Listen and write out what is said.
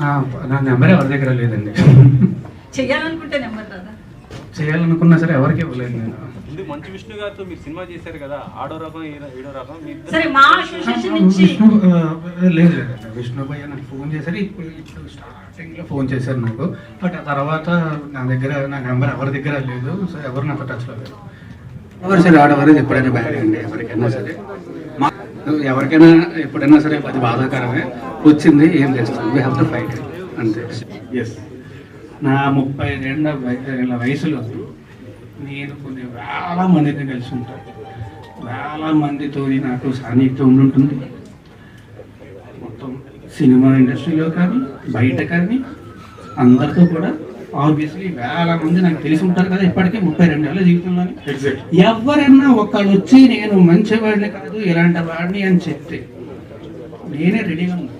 నా నా నెంబర్ ఎవరి దగ్గర లేదండి. చెయ్యాలనుకుంటే నెంబర్ రాదా? చేయాలనుకున్నా సరే ఎవరికి ఇవ్వలేదు నేను. ముందు మంచు విష్ణు గారితో మీరు సినిమా చేశారు కదా, ఆడో రకం ఏడో రకం. సరే మా అసోసియేషన్ నుంచి లేదు లేదండి, విష్ణు భయ్య నాకు ఫోన్ చేశారు. ఇప్పుడు స్టార్టింగ్లో ఫోన్ చేశారు నాకు. బట్ ఆ తర్వాత నా నెంబర్ ఎవరి దగ్గర లేదు. సో ఎవరు నాతో టచ్లో లేదు. ఎవరు సరే ఆడవారు ఎప్పుడైనా బ్యాడ్ అండి. ఎవరికైనా సరే ఎవరికైనా ఎప్పుడైనా సరే అది బాధాకరమే. వచ్చింది ఏం చేస్తాం, వీ హ్యావ్ టు ఫైట్ అంతే. ఎస్, నా 32 వయసులో నేను కొన్ని వేల మందిని కలిసి ఉంటాను. వేల మందితో నాకు సాన్నిహిత్యం ఉండుంటుంది. మొత్తం సినిమా ఇండస్ట్రీలో కానీ బయట కానీ అందరితో కూడా ఆబ్వియస్లీ వేల మంది నాకు తెలిసి ఉంటారు కదా. ఇప్పటికే 32 ఏళ్ళ జీవితంలోనే ఎవరైనా ఒకళ్ళు వచ్చి నేను మంచివాడిని కాదు ఇలాంటి వాడిని అని చెప్తే నేనే రెడీగా ఉన్నాను.